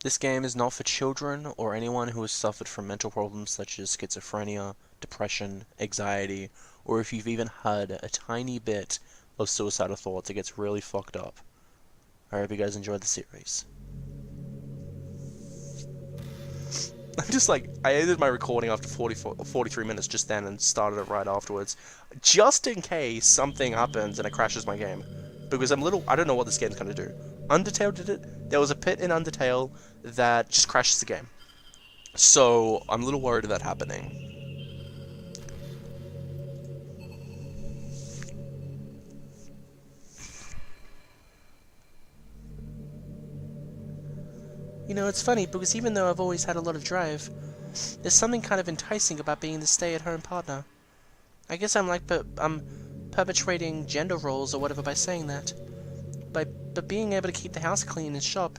This game is not for children or anyone who has suffered from mental problems such as schizophrenia, depression, anxiety, or if you've even had a tiny bit of suicidal thoughts, it gets really fucked up. I hope you guys enjoyed the series. I'm just like, I ended my recording after 43 minutes just then and started it right afterwards, just in case something happens and it crashes my game. Because I don't know what this game's gonna do. Undertale did it. There was a pit in Undertale that just crashes the game. So, I'm a little worried of that happening. You know, it's funny, because even though I've always had a lot of drive, there's something kind of enticing about being the stay-at-home partner. I guess I'm perpetrating gender roles or whatever by saying that. But being able to keep the house clean and shop,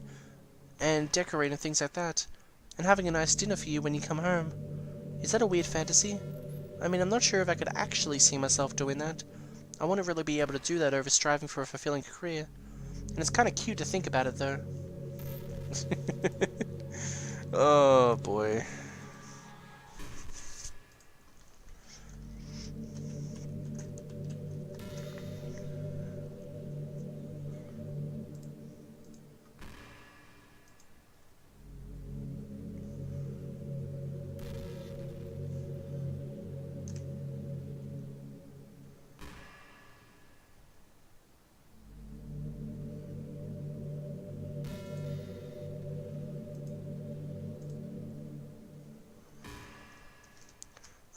and decorate and things like that, and having a nice dinner for you when you come home. Is that a weird fantasy? I mean, I'm not sure if I could actually see myself doing that. I wouldn't really be able to do that over striving for a fulfilling career. And it's kind of cute to think about it, though. Oh, boy.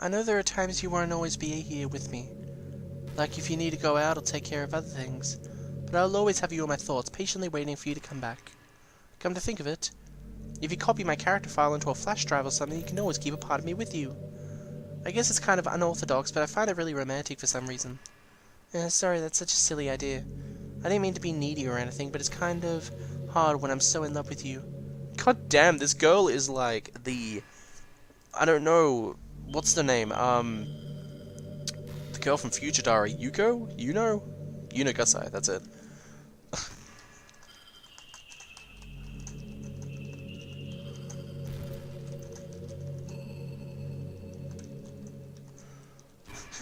I know there are times you won't always be here with me. Like if you need to go out or take care of other things. But I'll always have you in my thoughts, patiently waiting for you to come back. Come to think of it, if you copy my character file into a flash drive or something, you can always keep a part of me with you. I guess it's kind of unorthodox, but I find it really romantic for some reason. Sorry, that's such a silly idea. I didn't mean to be needy or anything, but it's kind of hard when I'm so in love with you. God damn, this girl is like I don't know, what's the name? The girl from Future Diary, Yuko? Yuno Gusai, that's it.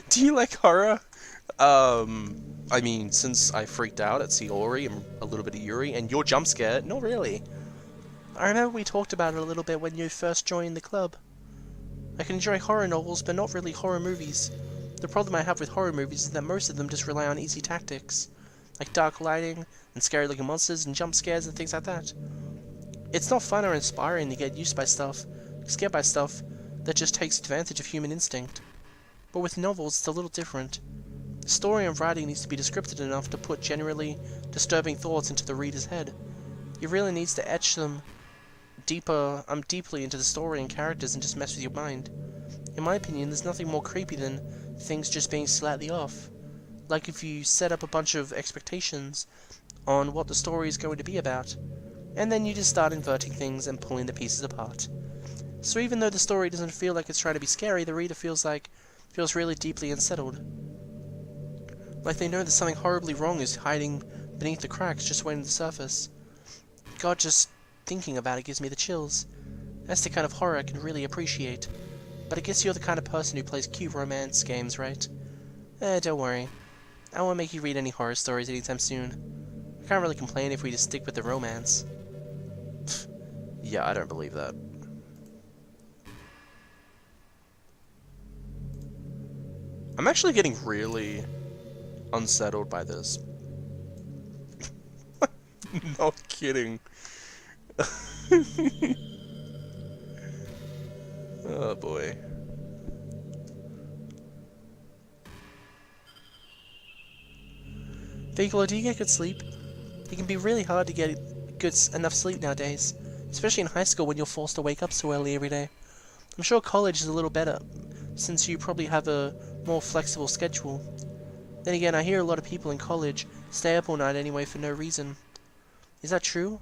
Do you like horror? I mean, since I freaked out at Sayori and a little bit of Yuri, and your jump scare, not really. I remember we talked about it a little bit when you first joined the club. I can enjoy horror novels, but not really horror movies. The problem I have with horror movies is that most of them just rely on easy tactics, like dark lighting, and scary-looking monsters, and jump scares, and things like that. It's not fun or inspiring to get scared by stuff that just takes advantage of human instinct. But with novels, it's a little different. The story and writing needs to be descriptive enough to put generally disturbing thoughts into the reader's head. It really needs to etch them deeply into the story and characters and just mess with your mind. In my opinion, there's nothing more creepy than things just being slightly off. Like if you set up a bunch of expectations on what the story is going to be about, and then you just start inverting things and pulling the pieces apart. So even though the story doesn't feel like it's trying to be scary, the reader feels really deeply unsettled. Like they know that something horribly wrong is hiding beneath the cracks just waiting to surface. God, just thinking about it gives me the chills. That's the kind of horror I can really appreciate. But I guess you're the kind of person who plays cute romance games, right? Don't worry. I won't make you read any horror stories anytime soon. I can't really complain if we just stick with the romance. Yeah, I don't believe that. I'm actually getting really unsettled by this. Not kidding. Oh boy. Vigalo, do you get good sleep? It can be really hard to get enough sleep nowadays, especially in high school when you're forced to wake up so early every day. I'm sure college is a little better, since you probably have a more flexible schedule. Then again, I hear a lot of people in college stay up all night anyway for no reason. Is that true?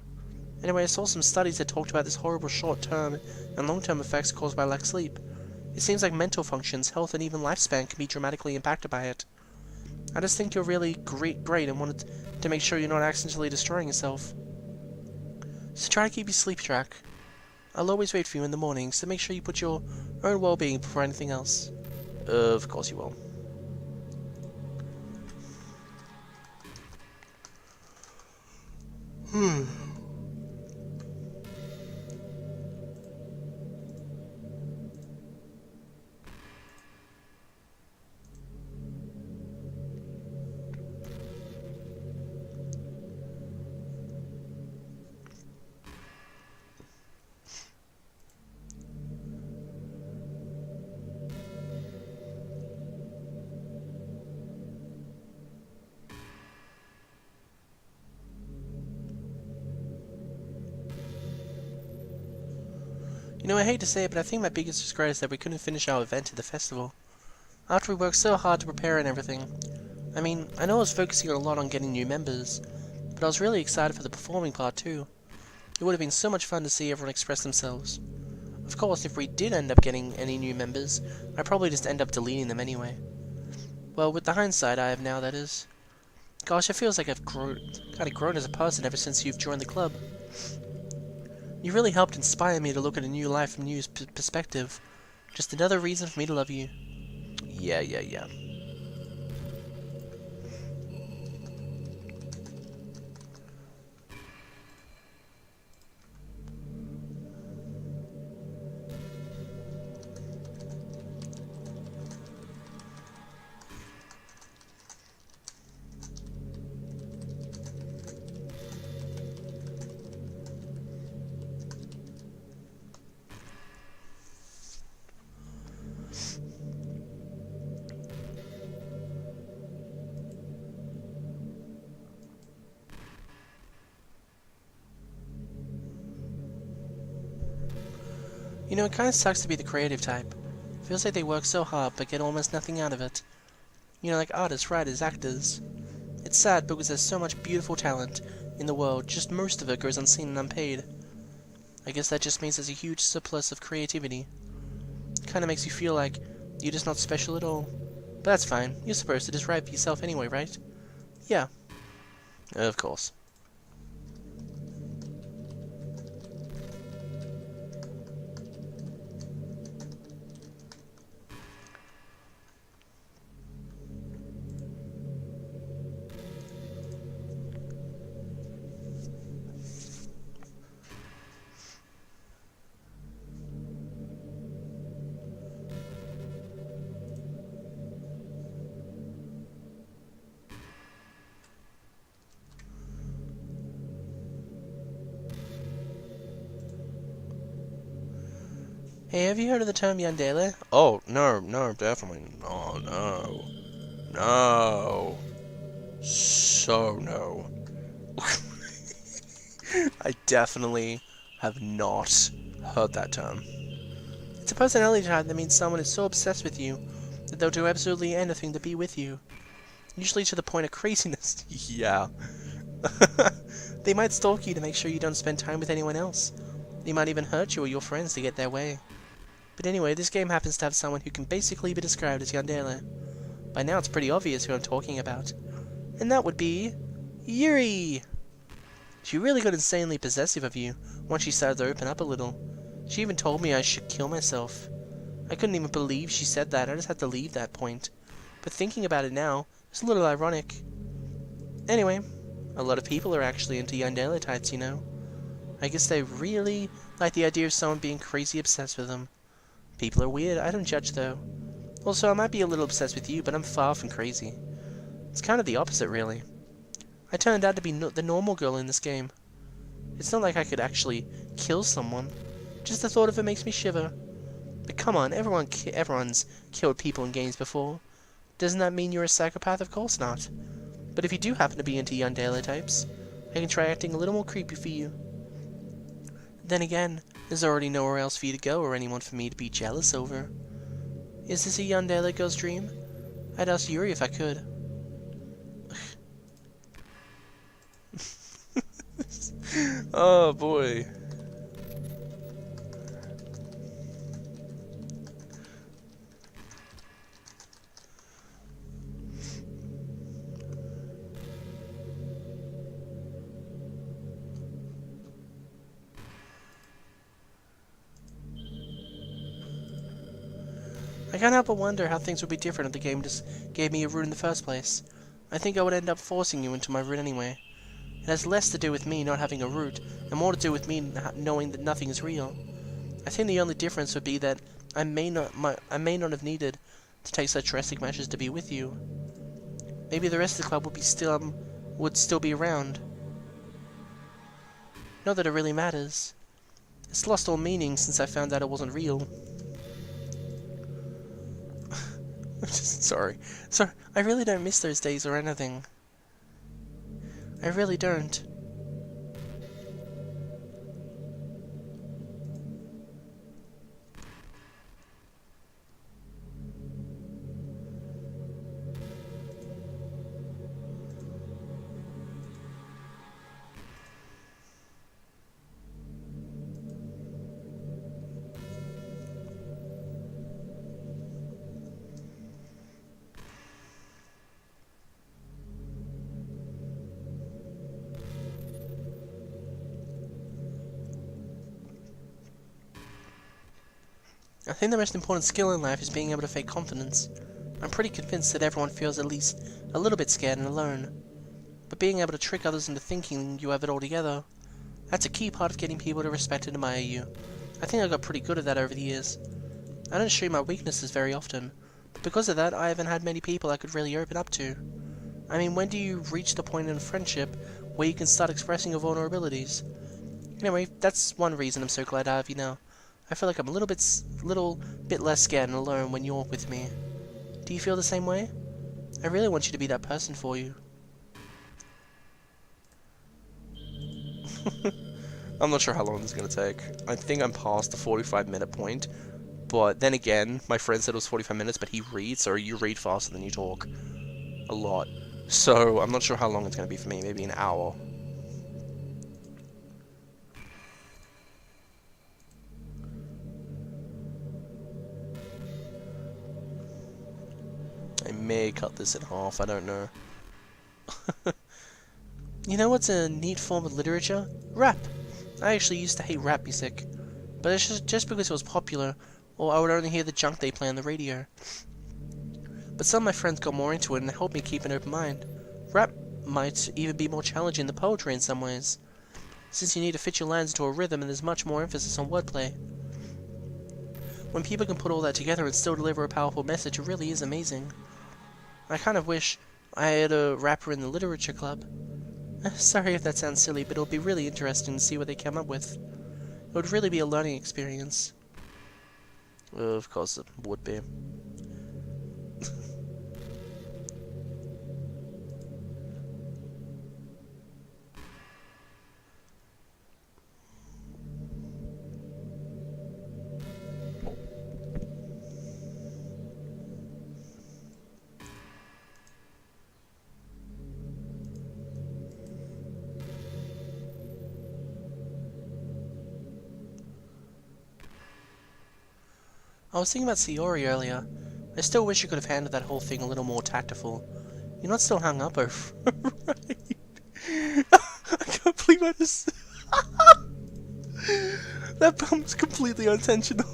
Anyway, I saw some studies that talked about this horrible short-term and long-term effects caused by lack of sleep. It seems like mental functions, health, and even lifespan can be dramatically impacted by it. I just think you're really great and wanted to make sure you're not accidentally destroying yourself. So try to keep your sleep track. I'll always wait for you in the morning, so make sure you put your own well-being before anything else. Of course you will. You know, I hate to say it, but I think my biggest regret is that we couldn't finish our event at the festival. After we worked so hard to prepare and everything. I mean, I know I was focusing a lot on getting new members, but I was really excited for the performing part too. It would have been so much fun to see everyone express themselves. Of course, if we did end up getting any new members, I'd probably just end up deleting them anyway. Well, with the hindsight I have now, that is. Gosh, it feels like I've kind of grown as a person ever since you've joined the club. You really helped inspire me to look at a new life from a new perspective. Just another reason for me to love you. Yeah. You know, it kinda sucks to be the creative type. Feels like they work so hard but get almost nothing out of it. You know, like artists, writers, actors. It's sad because there's so much beautiful talent in the world, just most of it goes unseen and unpaid. I guess that just means there's a huge surplus of creativity. Kinda makes you feel like you're just not special at all. But that's fine, you're supposed to just write for yourself anyway, right? Yeah. Of course. Hey, have you heard of the term yandere? Oh, no, definitely. Oh, no. So no. I definitely have not heard that term. It's a personality type that means someone is so obsessed with you that they'll do absolutely anything to be with you. Usually to the point of craziness. Yeah. They might stalk you to make sure you don't spend time with anyone else. They might even hurt you or your friends to get their way. But anyway, this game happens to have someone who can basically be described as yandere. By now it's pretty obvious who I'm talking about. And that would be... Yuri! She really got insanely possessive of you once she started to open up a little. She even told me I should kill myself. I couldn't even believe she said that, I just had to leave that point. But thinking about it now, it's a little ironic. Anyway, a lot of people are actually into yandere types, you know. I guess they really like the idea of someone being crazy obsessed with them. People are weird, I don't judge though. Also, I might be a little obsessed with you, but I'm far from crazy. It's kind of the opposite, really. I turned out to be the normal girl in this game. It's not like I could actually kill someone. Just the thought of it makes me shiver. But come on, everyone's killed people in games before. Doesn't that mean you're a psychopath? Of course not. But if you do happen to be into yandere types, I can try acting a little more creepy for you. Then again, there's already nowhere else for you to go or anyone for me to be jealous over. Is this a yandere girl's dream? I'd ask Yuri if I could. Oh boy. I can't help but wonder how things would be different if the game just gave me a route in the first place. I think I would end up forcing you into my route anyway. It has less to do with me not having a route, and more to do with me knowing that nothing is real. I think the only difference would be that I may not have needed to take such drastic measures to be with you. Maybe the rest of the club would still be around. Not that it really matters. It's lost all meaning since I found out it wasn't real. Sorry, I really don't miss those days or anything. I really don't. I think the most important skill in life is being able to fake confidence. I'm pretty convinced that everyone feels at least a little bit scared and alone. But being able to trick others into thinking you have it all together, that's a key part of getting people to respect and admire you. I think I got pretty good at that over the years. I don't show my weaknesses very often, but because of that, I haven't had many people I could really open up to. I mean, when do you reach the point in a friendship where you can start expressing your vulnerabilities? Anyway, that's one reason I'm so glad I have you now. I feel like I'm a little bit less scared and alone when you're with me. Do you feel the same way? I really want you to be that person for you. I'm not sure how long this is going to take. I think I'm past the 45-minute point. But then again, my friend said it was 45 minutes, but he reads, so you read faster than you talk. A lot. So I'm not sure how long it's going to be for me. Maybe an hour. I may cut this in half, I don't know. You know what's a neat form of literature? Rap! I actually used to hate rap music, but it's just because it was popular, or I would only hear the junk they play on the radio. But some of my friends got more into it and helped me keep an open mind. Rap might even be more challenging than poetry in some ways, since you need to fit your lines into a rhythm and there's much more emphasis on wordplay. When people can put all that together and still deliver a powerful message, it really is amazing. I kind of wish I had a rapper in the literature club. Sorry if that sounds silly, but it'll be really interesting to see what they come up with. It would really be a learning experience. Of course it would be. I was thinking about Sayori earlier. I still wish you could have handled that whole thing a little more tactful. You're not still hung up over right? I can't believe I just... That bump's completely unintentional.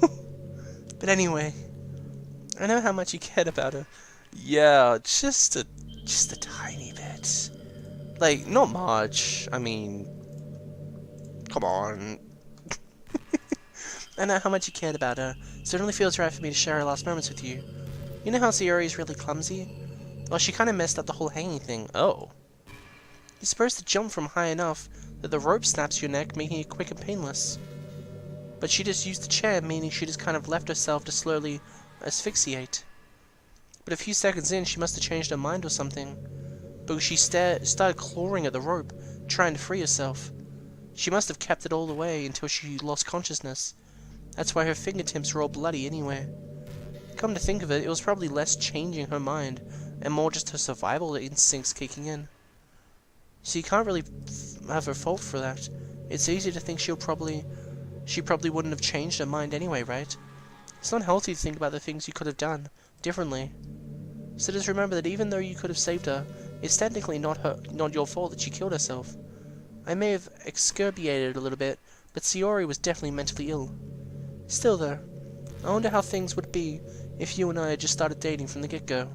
But anyway, I know how much you cared about her. Yeah, just a tiny bit. Like, not much. I mean, come on. I know how much you cared about her, so it only feels right for me to share her last moments with you. You know how Sayori is really clumsy? Well, she kinda messed up the whole hanging thing. Oh. You're supposed to jump from high enough that the rope snaps your neck, making it quick and painless. But she just used the chair, meaning she just kind of left herself to slowly asphyxiate. But a few seconds in, she must have changed her mind or something, because she started clawing at the rope, trying to free herself. She must have kept it all the way until she lost consciousness. That's why her fingertips were all bloody anyway. Come to think of it, it was probably less changing her mind, and more just her survival instincts kicking in. So you can't really have her fault for that. It's easy to think she probably wouldn't have changed her mind anyway, right? It's not healthy to think about the things you could have done differently. So just remember that even though you could have saved her, it's technically not your fault that she killed herself. I may have excoriated a little bit, but Sayori was definitely mentally ill. Still though, I wonder how things would be if you and I had just started dating from the get-go.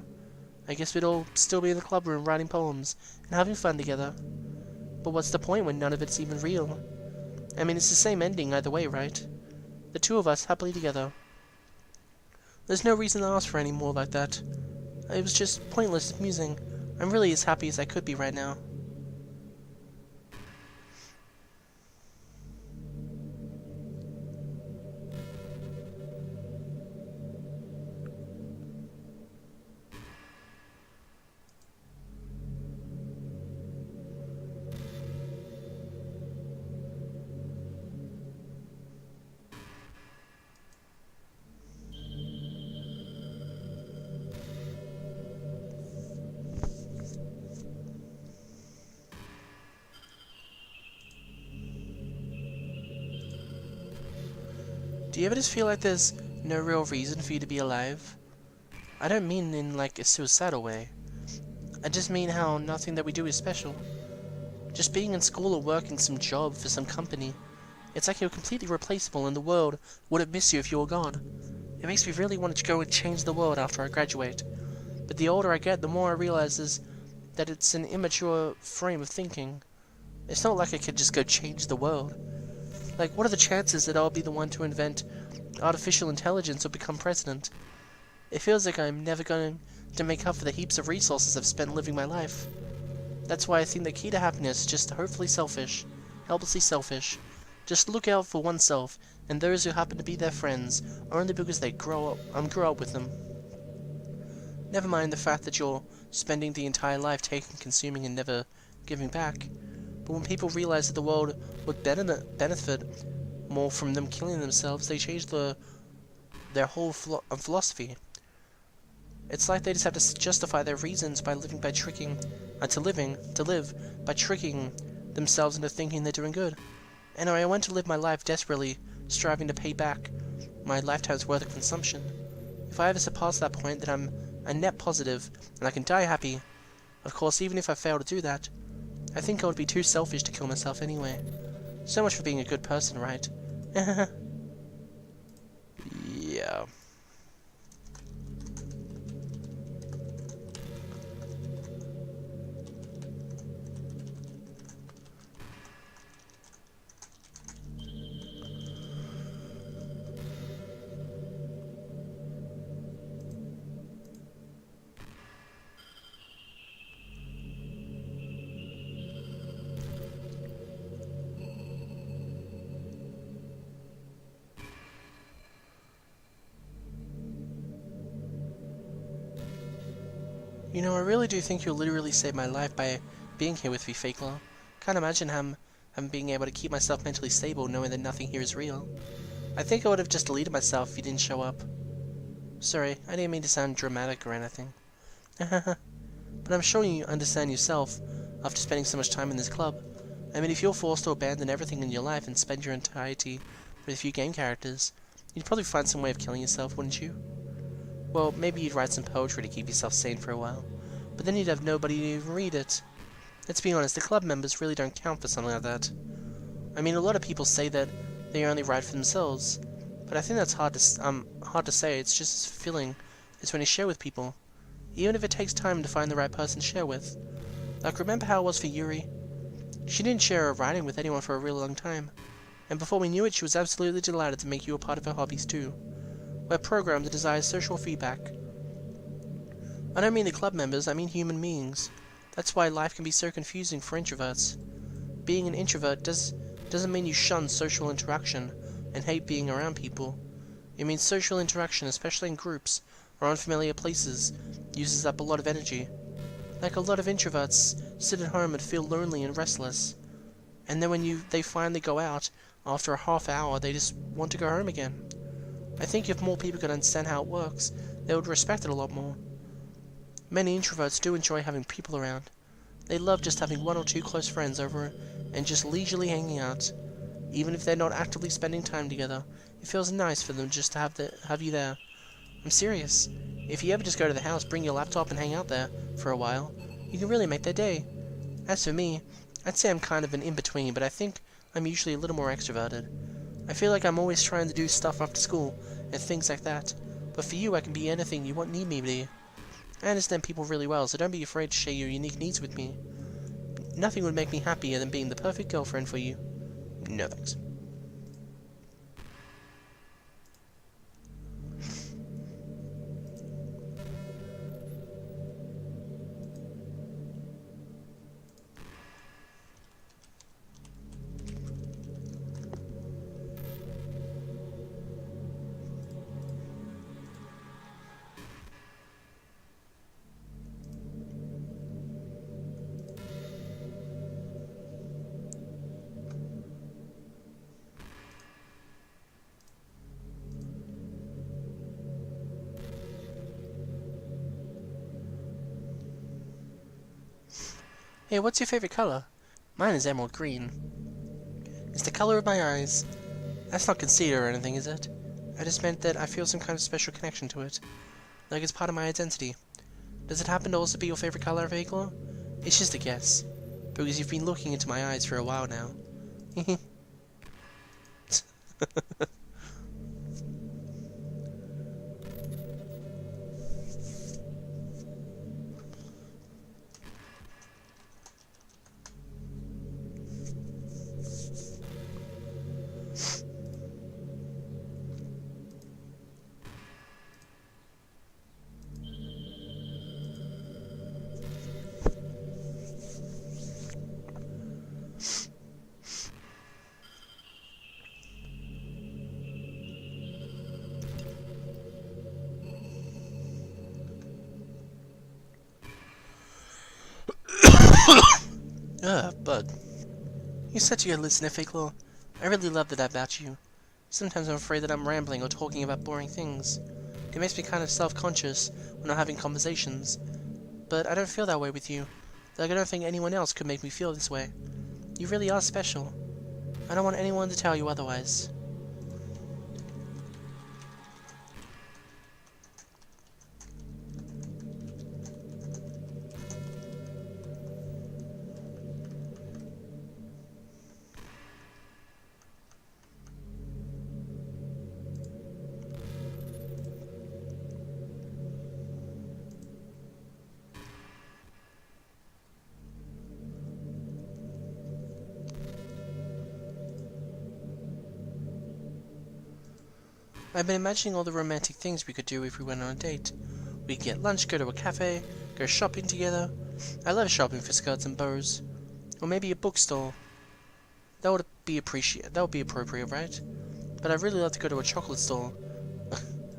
I guess we'd all still be in the club room writing poems and having fun together. But what's the point when none of it's even real? I mean, it's the same ending either way, right? The two of us happily together. There's no reason to ask for any more like that. It was just pointless amusing. I'm really as happy as I could be right now. Do you ever just feel like there's no real reason for you to be alive? I don't mean in like a suicidal way. I just mean how nothing that we do is special. Just being in school or working some job for some company. It's like you're completely replaceable and the world wouldn't miss you if you were gone. It makes me really want to go and change the world after I graduate. But the older I get, the more I realize that it's an immature frame of thinking. It's not like I could just go change the world. Like, what are the chances that I'll be the one to invent artificial intelligence or become president? It feels like I'm never going to make up for the heaps of resources I've spent living my life. That's why I think the key to happiness is just hopefully selfish, helplessly selfish. Just look out for oneself and those who happen to be their friends only because they grew up with them. Never mind the fact that you're spending the entire life taking, consuming, and never giving back. But when people realize that the world would benefit more from them killing themselves, they change their whole philosophy. It's like they just have to justify their reasons by living by tricking, to live by tricking themselves into thinking they're doing good. Anyway, I want to live my life desperately, striving to pay back my lifetime's worth of consumption. If I ever surpass that point, then I'm a net positive, and I can die happy. Of course, even if I fail to do that, I think I would be too selfish to kill myself anyway. So much for being a good person, right? Yeah. You know, I really do think you literally saved my life by being here with me, Fakelor. Can't imagine I'm being able to keep myself mentally stable knowing that nothing here is real. I think I would have just deleted myself if you didn't show up. Sorry, I didn't mean to sound dramatic or anything. But I'm sure you understand yourself after spending so much time in this club. I mean, if you're forced to abandon everything in your life and spend your entirety with a few game characters, you'd probably find some way of killing yourself, wouldn't you? Well, maybe you'd write some poetry to keep yourself sane for a while, but then you'd have nobody to even read it. Let's be honest, the club members really don't count for something like that. I mean, a lot of people say that they only write for themselves, but I think that's hard to say. It's just as fulfilling as when you share with people, even if it takes time to find the right person to share with. Like, remember how it was for Yuri? She didn't share her writing with anyone for a really long time, and before we knew it, she was absolutely delighted to make you a part of her hobbies too. We're programmed to desire social feedback. I don't mean the club members, I mean human beings. That's why life can be so confusing for introverts. Being an introvert doesn't mean you shun social interaction and hate being around people. It means social interaction, especially in groups or unfamiliar places, uses up a lot of energy. Like a lot of introverts sit at home and feel lonely and restless. And then when they finally go out, after a half hour, they just want to go home again. I think if more people could understand how it works, they would respect it a lot more. Many introverts do enjoy having people around. They love just having one or two close friends over and just leisurely hanging out. Even if they're not actively spending time together, it feels nice for them just to have you there. I'm serious. If you ever just go to the house, bring your laptop and hang out there for a while, you can really make their day. As for me, I'd say I'm kind of an in-between, but I think I'm usually a little more extroverted. I feel like I'm always trying to do stuff after school and things like that, But for you, I can be anything you need me to be. I understand people really well, so don't be afraid to share your unique needs with me. Nothing would make me happier than being the perfect girlfriend for you. No thanks. Hey, what's your favorite color? Mine is emerald green. It's the color of my eyes. That's not conceit or anything, is it? I just meant that I feel some kind of special connection to it. Like it's part of my identity. Does it happen to also be your favorite color, Vehicle? It's just a guess. Because you've been looking into my eyes for a while now. Bud. You're such a good listener, Fakelore. I really love that about you. Sometimes I'm afraid that I'm rambling or talking about boring things. It makes me kind of self-conscious when I'm having conversations. But I don't feel that way with you. Like I don't think anyone else could make me feel this way. You really are special. I don't want anyone to tell you otherwise. I've been imagining all the romantic things we could do if we went on a date. We could get lunch, go to a cafe, go shopping together. I love shopping for skirts and bows. Or maybe a bookstore. That would be appropriate, right? But I'd really love to go to a chocolate store.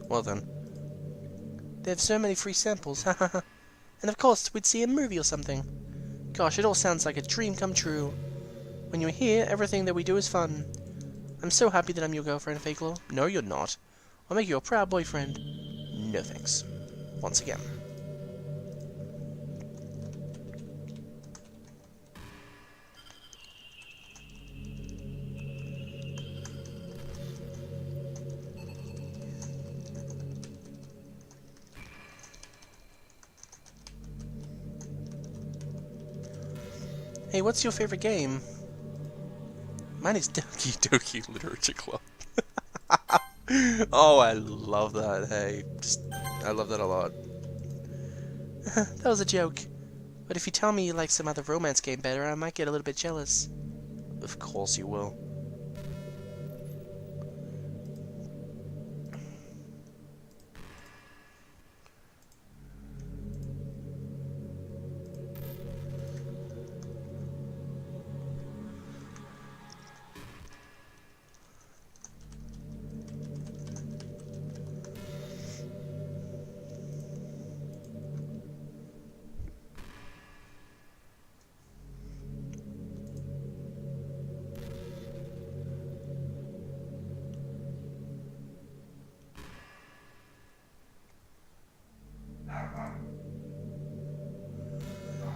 Well then. They have so many free samples, haha. And of course, we'd see a movie or something. Gosh, it all sounds like a dream come true. When you're here, everything that we do is fun. I'm so happy that I'm your girlfriend, Fakelore. No, you're not. I'll make you a proud boyfriend. No thanks. Once again. Hey, what's your favorite game? Mine is Doki Doki Literature Club. Oh, I love that. Hey, I love that a lot. That was a joke. But if you tell me you like some other romance game better, I might get a little bit jealous. Of course you will.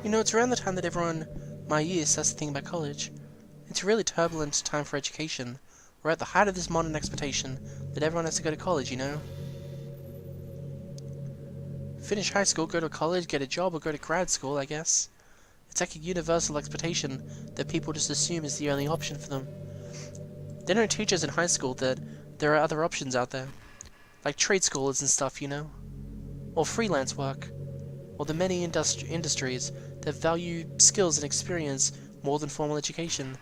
You know, it's around the time that everyone my year starts to think about college. It's a really turbulent time for education. We're at the height of this modern expectation that everyone has to go to college, you know? Finish high school, go to college, get a job, or go to grad school, I guess. It's like a universal expectation that people just assume is the only option for them. They don't teach us in high school that there are other options out there. Like trade scholars and stuff, you know? Or freelance work. Or the many industries that value skills and experience more than formal education.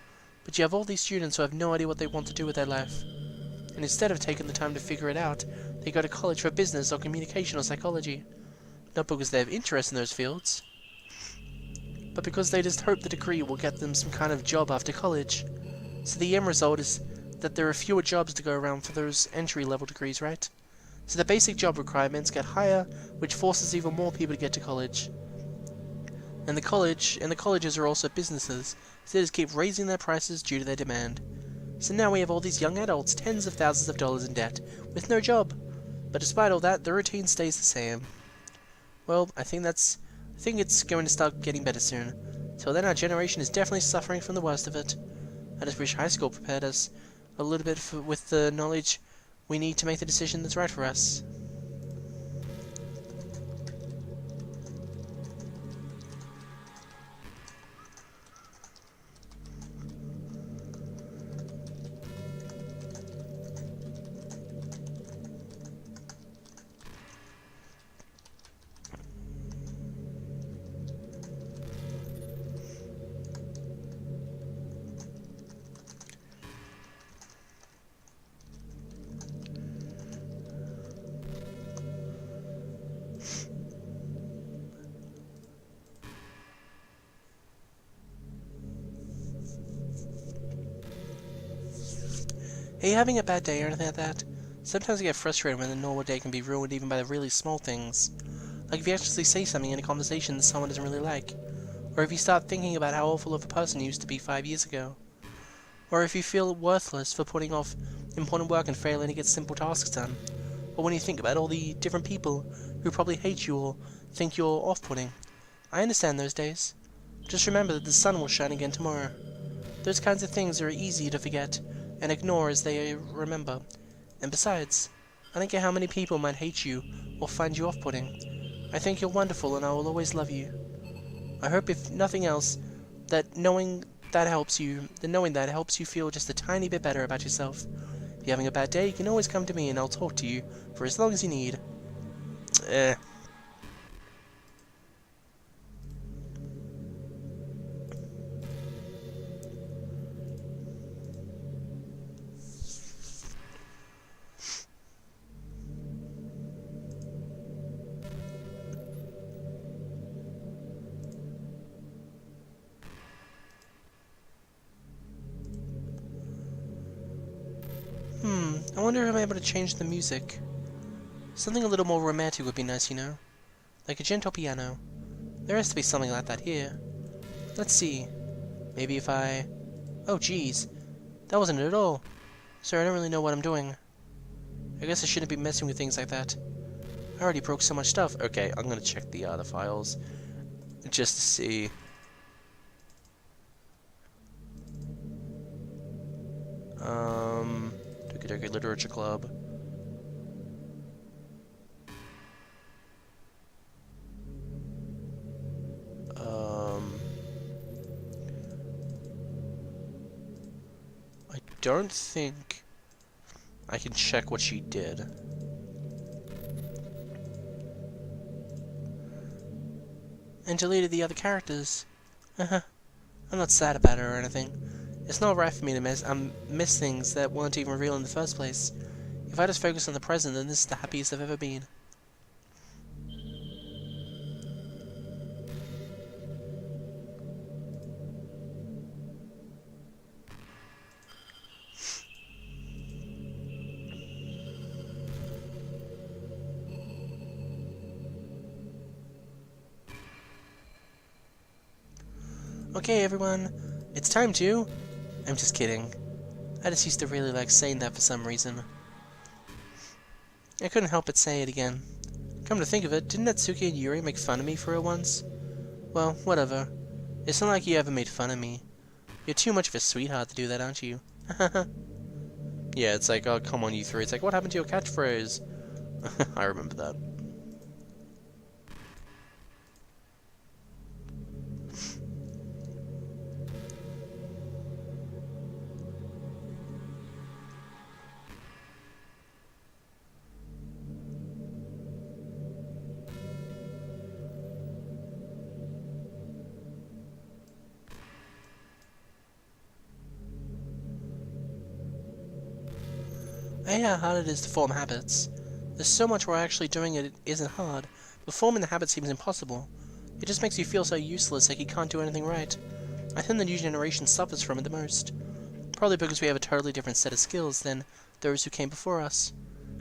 But you have all these students who have no idea what they want to do with their life. And instead of taking the time to figure it out, they go to college for business or communication or psychology. Not because they have interest in those fields, but because they just hope the degree will get them some kind of job after college. So the end result is that there are fewer jobs to go around for those entry-level degrees, right? So the basic job requirements get higher, which forces even more people to get to college. And the colleges are also businesses, so they just keep raising their prices due to their demand. So now we have all these young adults, tens of thousands of dollars in debt, with no job. But despite all that, the routine stays the same. Well, I think it's going to start getting better soon. Till then, our generation is definitely suffering from the worst of it. I just wish high school prepared us a little bit with the knowledge we need to make the decision that's right for us. Are you having a bad day or anything like that? Sometimes I get frustrated when the normal day can be ruined even by the really small things. Like if you actually say something in a conversation that someone doesn't really like. Or if you start thinking about how awful of a person you used to be 5 years ago. Or if you feel worthless for putting off important work and failing to get simple tasks done. Or when you think about all the different people who probably hate you or think you're off-putting. I understand those days. Just remember that the sun will shine again tomorrow. Those kinds of things are easy to forget and ignore as they remember. And besides, I don't care how many people might hate you or find you off-putting. I think you're wonderful and I will always love you. I hope if nothing else, that knowing that helps you feel just a tiny bit better about yourself. If you're having a bad day, you can always come to me and I'll talk to you for as long as you need. I wonder if I'm able to change the music. Something a little more romantic would be nice, you know? Like a gentle piano. There has to be something like that here. Let's see. Maybe if I... Oh, geez. That wasn't it at all. Sorry, I don't really know what I'm doing. I guess I shouldn't be messing with things like that. I already broke so much stuff. Okay, I'm gonna check the files. Just to see... Doki Doki Literature Club. I don't think I can check what she did. And deleted the other characters. I'm not sad about it or anything. It's not right for me to miss things that weren't even real in the first place. If I just focus on the present, then this is the happiest I've ever been. Okay, everyone, it's time to... I'm just kidding. I just used to really like saying that for some reason. I couldn't help but say it again. Come to think of it, didn't Natsuki and Yuri make fun of me for it once? Well, whatever. It's not like you ever made fun of me. You're too much of a sweetheart to do that, aren't you? Yeah, it's like, oh, come on, you three. It's like, what happened to your catchphrase? I remember that. I hate how hard it is to form habits. There's so much where actually doing it isn't hard, but forming the habit seems impossible. It just makes you feel so useless, like you can't do anything right. I think the new generation suffers from it the most. Probably because we have a totally different set of skills than those who came before us.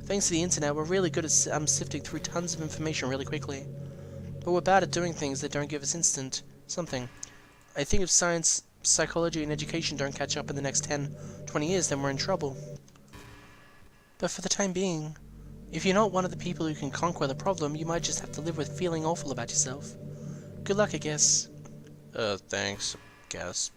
Thanks to the internet, we're really good at sifting through tons of information really quickly. But we're bad at doing things that don't give us instant something. I think if science, psychology, and education don't catch up in the next 10, 20 years, then we're in trouble. But for the time being, if you're not one of the people who can conquer the problem, you might just have to live with feeling awful about yourself. Good luck, I guess. Thanks, guess.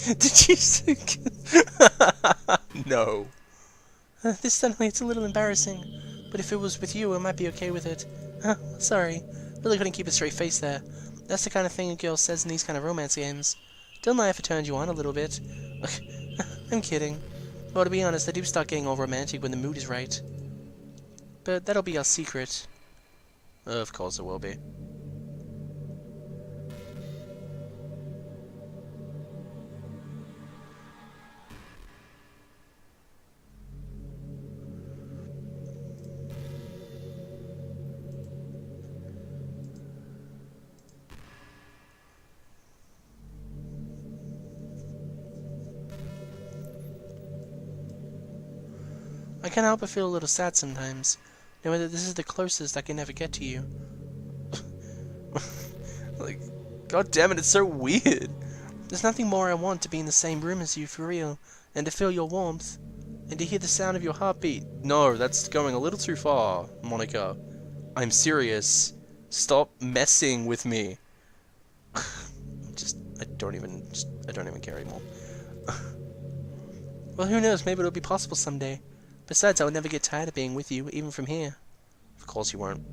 Did you think? No. This suddenly it's a little embarrassing, but if it was with you, I might be okay with it. Sorry. Really couldn't keep a straight face there. That's the kind of thing a girl says in these kind of romance games. Don't lie if it turned you on a little bit. I'm kidding. Well, to be honest, I do start getting all romantic when the mood is right. But that'll be our secret. Of course it will be. I can't help but feel a little sad sometimes, knowing that this is the closest I can ever get to you. Like, god damn it, it's so weird. There's nothing more I want to be in the same room as you for real, and to feel your warmth, and to hear the sound of your heartbeat. No, that's going a little too far, Monica. I'm serious. Stop messing with me. I don't even care anymore. Well, who knows, maybe it'll be possible someday. Besides, I would never get tired of being with you, even from here. Of course you won't.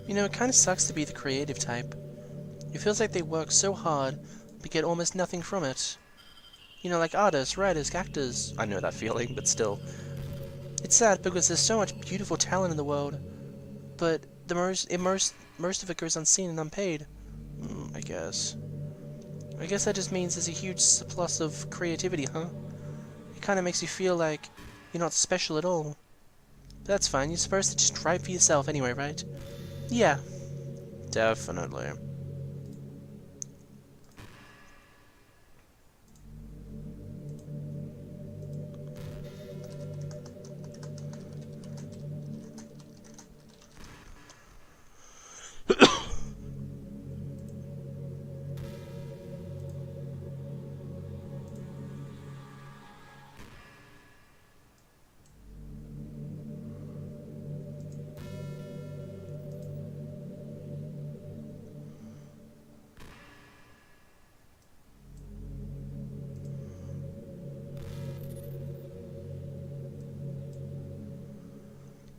You know, it kind of sucks to be the creative type. It feels like they work so hard, but get almost nothing from it. You know, like artists, writers, actors. I know that feeling, but still. It's sad because there's so much beautiful talent in the world, but most of it goes unseen and unpaid. I guess. I guess that just means there's a huge surplus of creativity, huh? It kind of makes you feel like you're not special at all. But that's fine, you're supposed to just write for yourself anyway, right? Yeah. Definitely.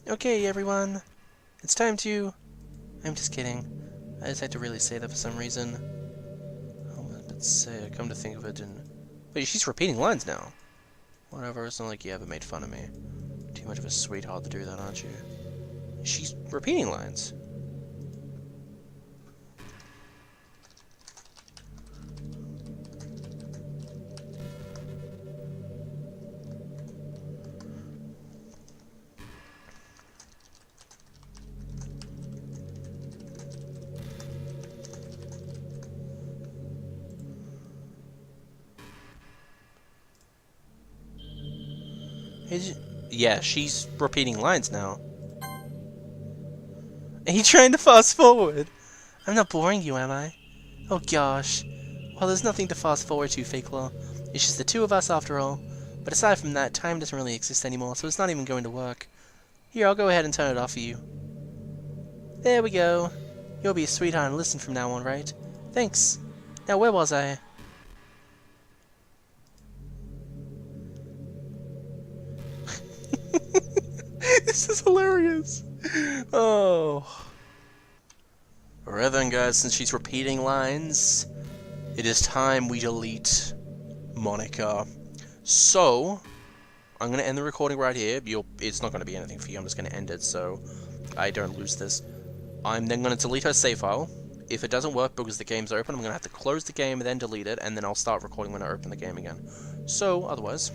Okay, everyone. It's time to... I'm just kidding. I just had to really say that for some reason. I was about to say, I come to think of it, and... Wait, she's repeating lines now. Whatever, it's not like you ever made fun of me. Too much of a sweetheart to do that, aren't you? She's repeating lines. Yeah, she's repeating lines now. Are you trying to fast forward? I'm not boring you, am I? Oh gosh. Well, there's nothing to fast forward to, Fake Law. It's just the two of us after all. But aside from that, time doesn't really exist anymore, so it's not even going to work. Here, I'll go ahead and turn it off for you. There we go. You'll be a sweetheart and listen from now on, right? Thanks. Now, where was I? This is hilarious. Oh. Alright then, guys, since she's repeating lines, it is time we delete Monica. So, I'm going to end the recording right here. It's not going to be anything for you. I'm just going to end it so I don't lose this. I'm then going to delete her save file. If it doesn't work because the game's open, I'm going to have to close the game and then delete it, and then I'll start recording when I open the game again. So, otherwise,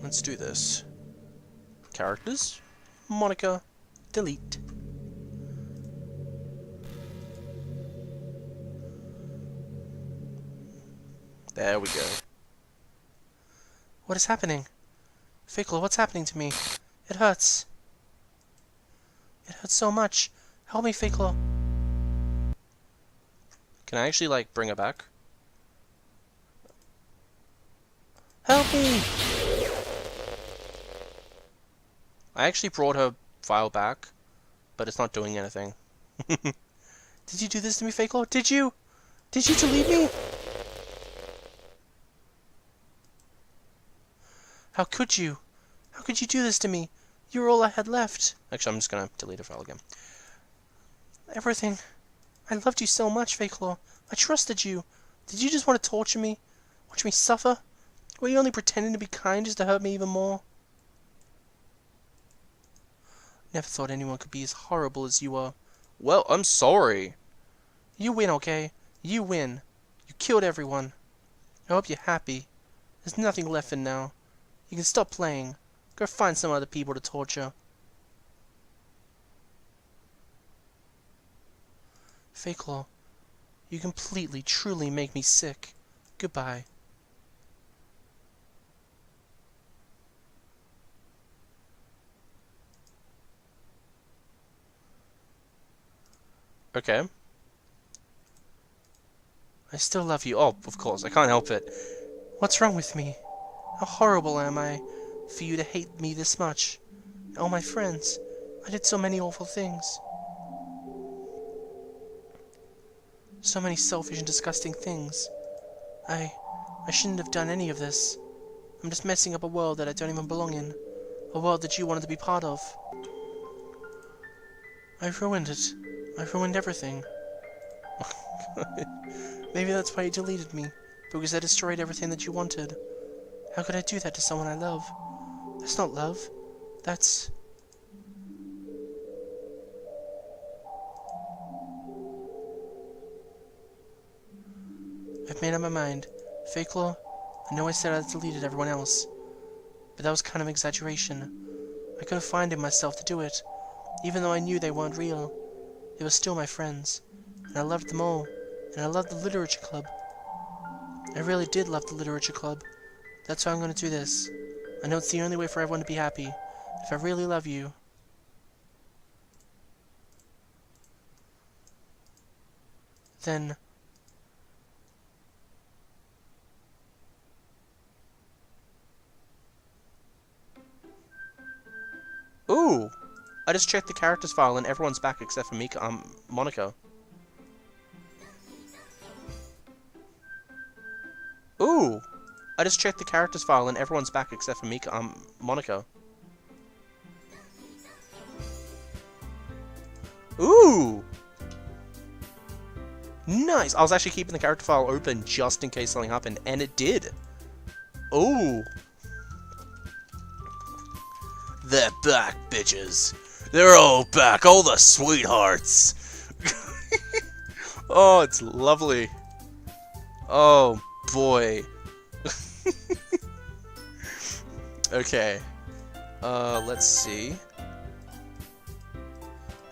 let's do this. Characters, Monica, delete. There we go. What is happening? Fickle, what's happening to me? It hurts. It hurts so much. Help me, Fickle. Can I actually, like, bring her back? Help me! I actually brought her file back, but it's not doing anything. Did you do this to me, Fickle? Did you? Did you delete me? How could you? How could you do this to me? You were all I had left. Actually, I'm just gonna delete her file again. Everything. I loved you so much, Fake-Claw. I trusted you. Did you just want to torture me? Watch me suffer? Were you only pretending to be kind just to hurt me even more? Never thought anyone could be as horrible as you are. Well, I'm sorry. You win, okay? You win. You killed everyone. I hope you're happy. There's nothing left for now. You can stop playing. Go find some other people to torture. Fake-Claw, you completely, truly make me sick. Goodbye. Okay. I still love you. Oh, of course, I can't help it. What's wrong with me? How horrible am I for you to hate me this much? All my friends. I did so many awful things. So many selfish and disgusting things. I shouldn't have done any of this. I'm just messing up a world that I don't even belong in. A world that you wanted to be part of. I ruined it. I ruined everything. Maybe that's why you deleted me. Because I destroyed everything that you wanted. How could I do that to someone I love? That's not love. That's... I've made up my mind. Fake-Claw, I know I said I deleted everyone else. But that was kind of exaggeration. I couldn't find it myself to do it. Even though I knew they weren't real. They were still my friends. And I loved them all. And I loved the Literature Club. I really did love the Literature Club. That's why I'm going to do this. I know it's the only way for everyone to be happy. If I really love you... then... Ooh! I just checked the characters file and everyone's back except for Monica. Ooh! I just checked the characters file and everyone's back except for Monica. Ooh! Nice! I was actually keeping the character file open just in case something happened, and it did! Ooh! They're back, bitches! They're all back, all the sweethearts! Oh, it's lovely. Oh, boy. Okay. Let's see.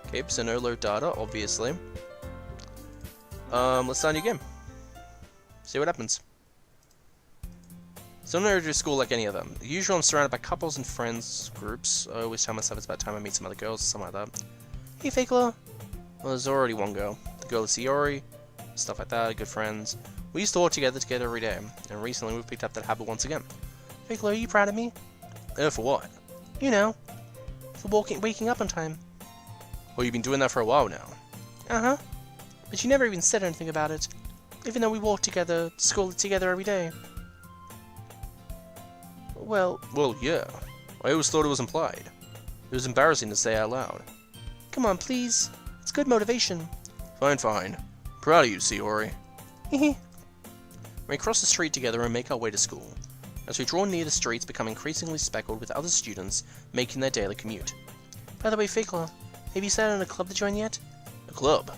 Okay, so no load data, obviously. Let's start a new game. See what happens. So I'm not to school like any of them. The usual, I'm surrounded by couples and friends groups. I always tell myself it's about time I meet some other girls or something like that. Hey, Fake Law. Well, there's already one girl. The girl is Sayori. Stuff like that, good friends. We used to walk together every day, and recently we've picked up that habit once again. Fake Law, are you proud of me? For what? You know, for waking up on time. Well, you've been doing that for a while now. Uh-huh. But you never even said anything about it, even though we walk together, to school together every day. Well, yeah. I always thought it was implied. It was embarrassing to say out loud. Come on, please. It's good motivation. Fine. Proud of you, Sayori. We cross the street together and make our way to school. As we draw near, the streets become increasingly speckled with other students making their daily commute. By the way, Fakelor, have you started on a club to join yet? A club?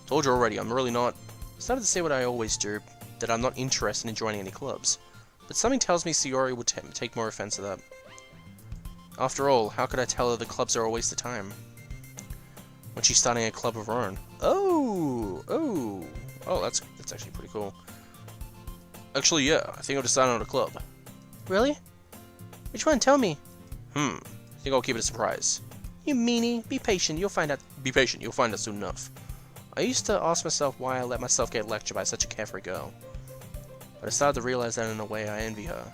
Told you already, I'm really not... Started to say what I always do, that I'm not interested in joining any clubs. But something tells me Sayori would take more offense to that. After all, how could I tell her the clubs are a waste of time? When she's starting a club of her own. Oh, that's actually pretty cool. Actually, yeah, I think I'll decide on a club. Really? Which one? Tell me. I think I'll keep it a surprise. You meanie. Be patient, you'll find out. Be patient, you'll find out soon enough. I used to ask myself why I let myself get lectured by such a carefree girl. But I started to realize that in a way I envy her.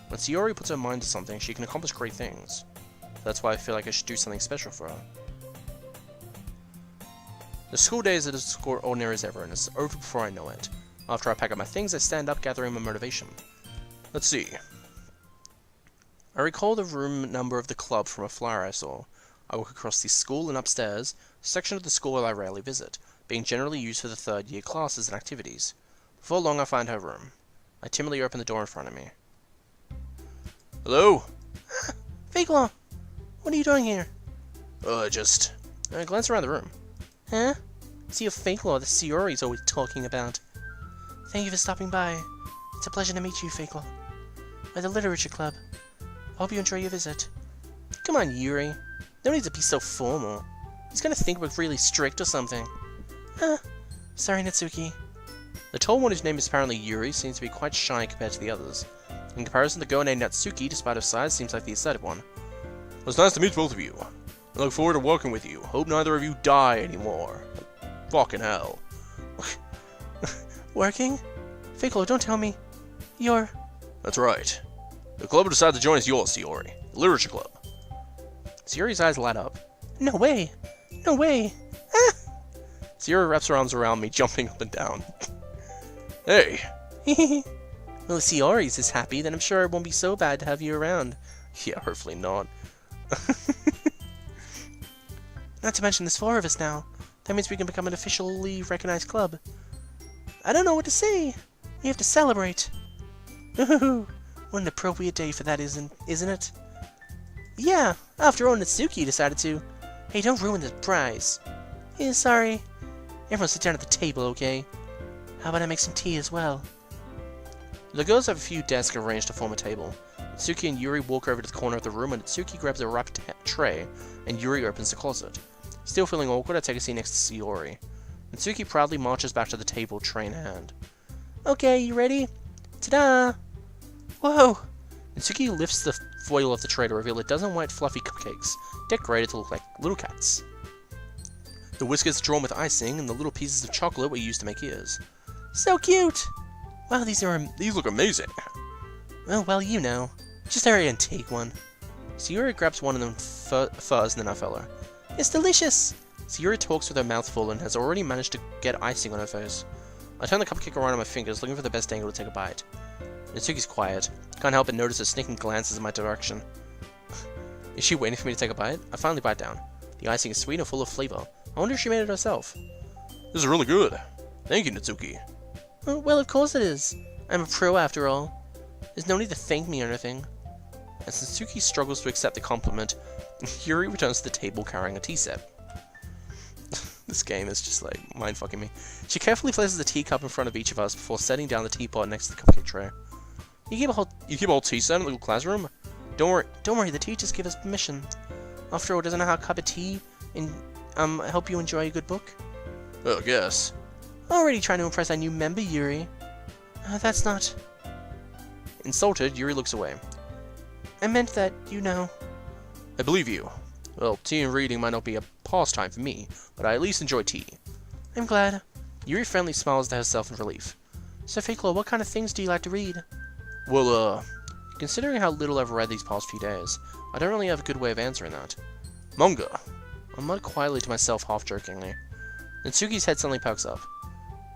When Sayori puts her mind to something, she can accomplish great things. That's why I feel like I should do something special for her. The school day is as ordinary as ever, and it's over before I know it. After I pack up my things, I stand up, gathering my motivation. Let's see. I recall the room number of the club from a flyer I saw. I walk across the school and upstairs, a section of the school I rarely visit, being generally used for the third-year classes and activities. Before long, I find her room. I timidly open the door in front of me. Hello? Fakelor! What are you doing here? Just... I glance around the room. Huh? See your Fakelor, the Sayori's always talking about. Thank you for stopping by. It's a pleasure to meet you, Fakelor. We're the Literature Club. Hope you enjoy your visit. Come on, Yuri. No need to be so formal. He's gonna think we're really strict or something. Sorry, Natsuki. The tall one, whose name is apparently Yuri, seems to be quite shy compared to the others. In comparison, the girl named Natsuki, despite her size, seems like the assertive one. Well, it's nice to meet both of you. I look forward to working with you. Hope neither of you die anymore. Fucking hell. Working? Fakelor, don't tell me. You're... That's right. The club who decided to join is yours, Sayori. The Literature Club. Sayori's eyes light up. No way! No way! Ah! Sayori wraps her arms around me, jumping up and down. Hey! Well, if Sayori's is happy, then I'm sure it won't be so bad to have you around. Yeah, hopefully not. Not to mention there's 4 of us now. That means we can become an officially recognized club. I don't know what to say. We have to celebrate. Ooh, what an appropriate day for that, isn't it? Yeah, after all, Natsuki decided to. Hey, don't ruin the surprise. Yeah, sorry. Everyone sit down at the table, okay? How about I make some tea as well? The girls have a few desks arranged to form a table. Natsuki and Yuri walk over to the corner of the room, and Natsuki grabs a wrapped tray, and Yuri opens the closet. Still feeling awkward, I take a seat next to Sayori. Natsuki proudly marches back to the table, tray in hand. Okay, you ready? Ta-da! Whoa! Natsuki lifts the foil of the tray to reveal a dozen white fluffy cupcakes, decorated to look like little cats. The whiskers are drawn with icing, and the little pieces of chocolate were used to make ears. So cute! Wow, these look amazing! Well, you know. Just hurry and take one. Sayori grabs one of them first, and then I follow. It's delicious! Sayori talks with her mouth full and has already managed to get icing on her face. I turn the cupcake around on my fingers, looking for the best angle to take a bite. Natsuki's quiet. Can't help but notice her sneaking glances in my direction. Is she waiting for me to take a bite? I finally bite down. The icing is sweet and full of flavor. I wonder if she made it herself. This is really good. Thank you, Natsuki. Well, of course it is. I'm a pro after all. There's no need to thank me or anything. As Natsuki struggles to accept the compliment, Yuri returns to the table carrying a tea set. This game is just like mind-fucking me. She carefully places the teacup in front of each of us before setting down the teapot next to the cupcake tray. You keep a whole tea set in the little classroom? Don't worry, the teachers give us permission. After all, doesn't know how a cup of tea and help you enjoy a good book? I guess. Already trying to impress our new member, Yuri. That's not... Insulted, Yuri looks away. I meant that, you know. I believe you. Well, tea and reading might not be a pastime for me, but I at least enjoy tea. I'm glad. Yuri friendly smiles to herself in relief. So, Fakelore, what kind of things do you like to read? Well, considering how little I've read these past few days, I don't really have a good way of answering that. Manga. I muttered quietly to myself, half-jokingly. Natsuki's head suddenly perks up.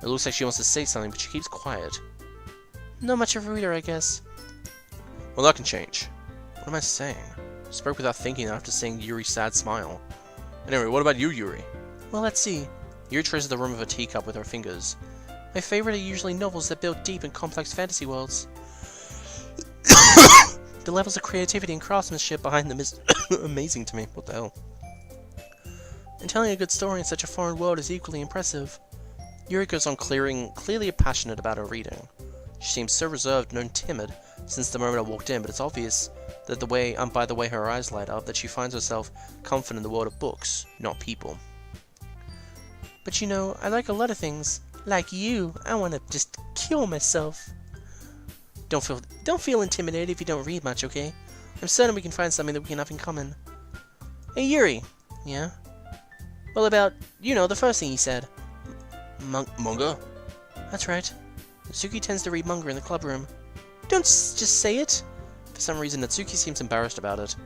It looks like she wants to say something, but she keeps quiet. Not much of a reader, I guess. Well, that can change. What am I saying? I spoke without thinking after seeing Yuri's sad smile. Anyway, what about you, Yuri? Well, let's see. Yuri traces the rim of a teacup with her fingers. My favorite are usually novels that build deep and complex fantasy worlds. The levels of creativity and craftsmanship behind them is amazing to me. What the hell? And telling a good story in such a foreign world is equally impressive. Yuri goes on clearly passionate about her reading. She seems so reserved and timid since the moment I walked in, but it's obvious that by the way her eyes light up, that she finds herself confident in the world of books, not people. But you know, I like a lot of things. Like you, I want to just kill myself. Don't feel intimidated if you don't read much, okay? I'm certain we can find something that we can have in common. Hey, Yuri. Yeah? Well, about, you know, the first thing you said. Manga? That's right. Natsuki tends to read manga in the club room. Don't just say it. For some reason, Natsuki seems embarrassed about it.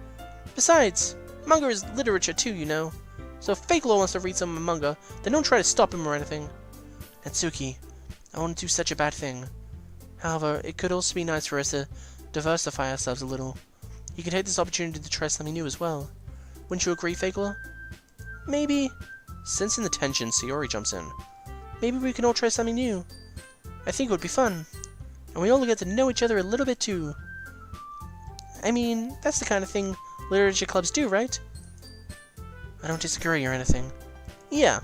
Besides, manga is literature too, you know. So if Fakelore wants to read some manga, then don't try to stop him or anything. Natsuki, I won't do such a bad thing. However, it could also be nice for us to diversify ourselves a little. You can take this opportunity to try something new as well. Wouldn't you agree, Fakelore? Maybe. Sensing the tension, Sayori jumps in. Maybe we can all try something new. I think it would be fun. And we all get to know each other a little bit too. I mean, that's the kind of thing literature clubs do, right? I don't disagree or anything. Yeah,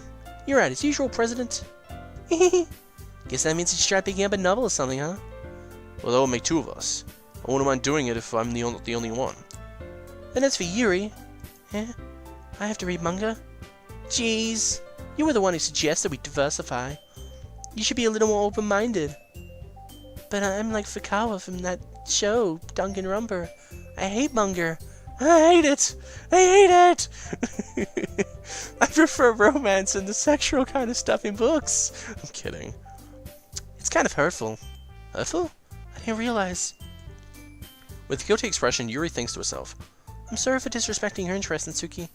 you're right, as usual, President. Guess that means you should try picking up a novel or something, huh? Well, that will make two of us. I wouldn't mind doing it if I'm the only one. Then as for Yuri... Eh? I have to read manga? Jeez, you were the one who suggested we diversify. You should be a little more open-minded. But I'm like Fukawa from that show, Danganronpa. I hate manga. I hate it! I hate it! I prefer romance and the sexual kind of stuff in books. I'm kidding. It's kind of hurtful. Hurtful? I didn't realize. With a guilty expression, Yuri thinks to herself. I'm sorry for disrespecting your interest, Natsuki.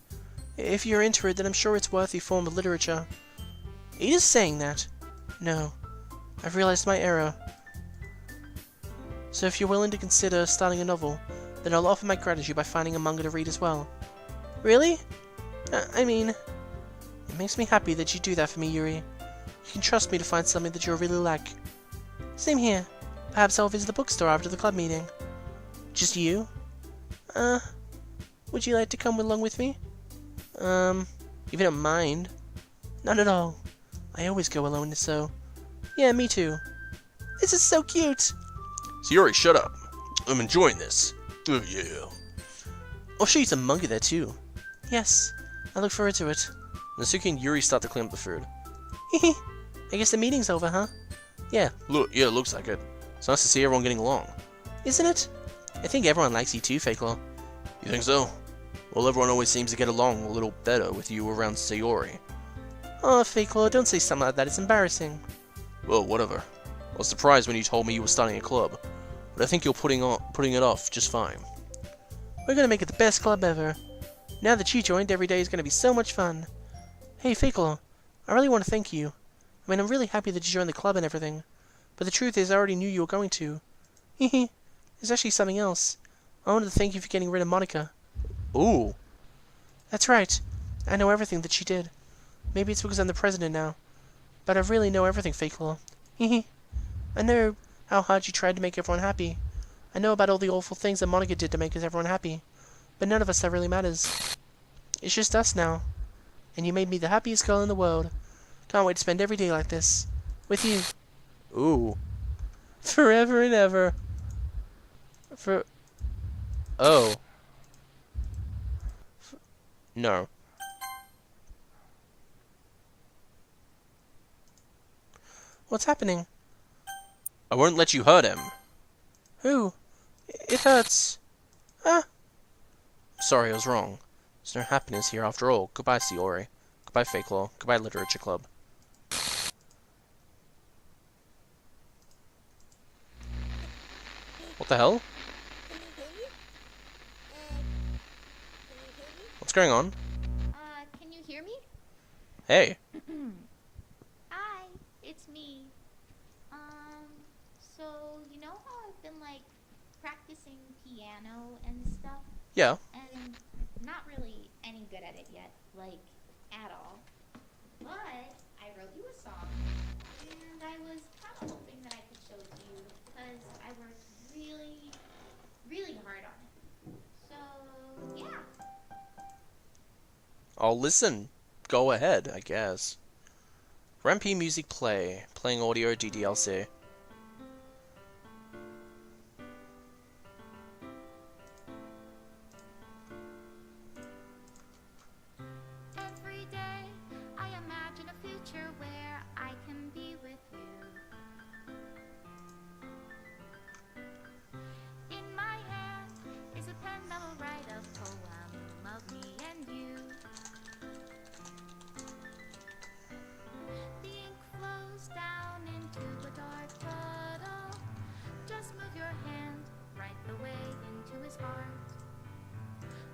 If you're into it, then I'm sure it's a worthy form of literature. Are you just saying that? No. I've realized my error. So if you're willing to consider starting a novel, then I'll offer my gratitude by finding a manga to read as well. Really? I mean, it makes me happy that you do that for me, Yuri. You can trust me to find something that you'll really like. Same here. Perhaps I'll visit the bookstore after the club meeting. Just you? Would you like to come along with me? If you don't mind. Not at all. I always go alone, so... Yeah, me too. This is so cute! Sayori, shut up. I'm enjoying this. Oh, yeah. I'll show you some manga there, too. Yes, I look forward to it. Natsuki and Yuri start to clean up the food. Hehe. I guess the meeting's over, huh? Yeah. Yeah, it looks like it. It's nice to see everyone getting along. Isn't it? I think everyone likes you too, Fakelore. You think so? Well, everyone always seems to get along a little better with you around Sayori. Oh, Fakelore, don't say something like that. It's embarrassing. Well, whatever. I was surprised when you told me you were starting a club, but I think you're putting it off just fine. We're gonna make it the best club ever. Now that you joined, every day is gonna be so much fun. Hey, Fakelore, I really want to thank you. I mean, I'm really happy that you joined the club and everything, but the truth is I already knew you were going to. Hehe. There's actually something else. I wanted to thank you for getting rid of Monica. Ooh. That's right. I know everything that she did. Maybe it's because I'm the president now. But I really know everything, Fakelore. Hehe. I know how hard you tried to make everyone happy. I know about all the awful things that Monica did to make everyone happy. But none of us that really matters. It's just us now. And you made me the happiest girl in the world. Can't wait to spend every day like this. With you. Ooh. Forever and ever. Oh. No. What's happening? I won't let you hurt him. Who? It hurts. Ah. Sorry, I was wrong. There's no happiness here after all. Goodbye, Siori. Goodbye, Fake Law. Goodbye, Literature Club. What the hell? What's going on? Can you hear me? Hey. Hi, it's me. So you know how I've been like practicing piano and stuff, Yeah. and not really any good at it yet, like at all. But I wrote you a song, and I was kind of hoping that I could show it to you because I worked really, really hard on it. So yeah. I'll listen. Go ahead, I guess. Rampy music play. Playing audio DDLC. Every day I imagine a future where I can be with you. In my hand is a pen that will write a poem of me and you. The ink flows down into a dark puddle. Just move your hand right the way into his heart.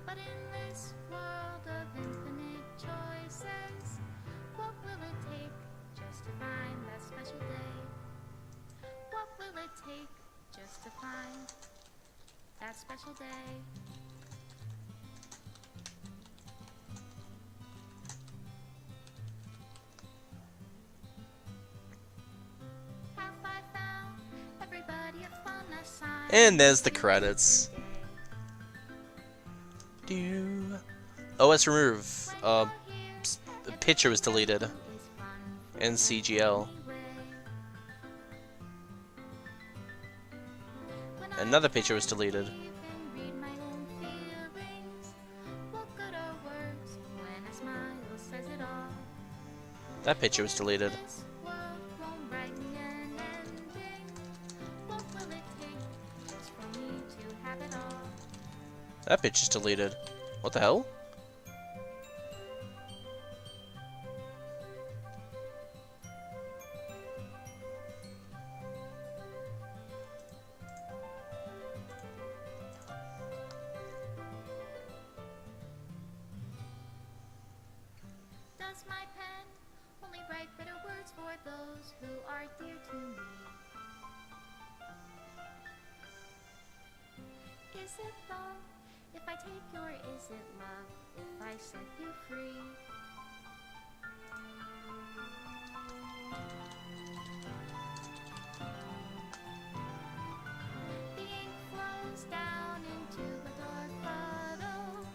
But in this world of infinite choices, what will it take just to find that special day? What will it take just to find that special day? Have I found everybody a fun assignment? And there's the credits. OS remove. The picture was deleted. And CGL. Another picture was deleted. That picture was deleted. That picture's deleted. What the hell? Does my pen only write bitter words for those who are dear to me? Is it love if I take your is it love if I set you free? The ink flows down into a dark puddle.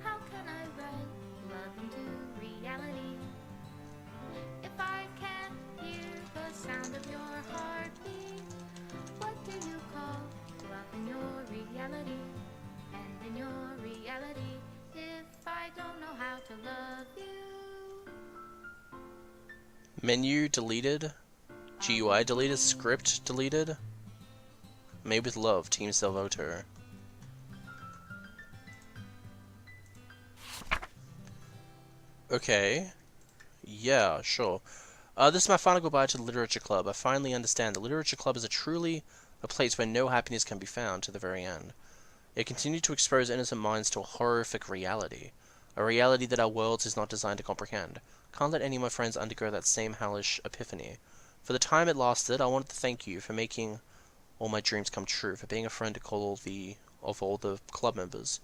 How can I write love into reality if I can't hear the sound of your heartbeat? What do you call love in your reality? And in your reality, if I don't know how to love you. Menu deleted. GUI deleted. Script deleted. Made with love. Team Salvato. Okay. Yeah, sure. This is my final goodbye to the Literature Club. I finally understand the Literature Club is a place where no happiness can be found to the very end. It continued to expose innocent minds to a horrific reality. A reality that our world is not designed to comprehend. Can't let any of my friends undergo that same hellish epiphany. For the time it lasted, I wanted to thank you for making all my dreams come true, for being a friend to all the club members.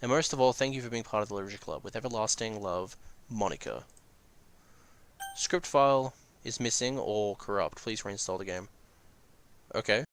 And most of all, thank you for being part of the Literature Club. With everlasting love, Monica. Script file is missing or corrupt. Please reinstall the game. Okay.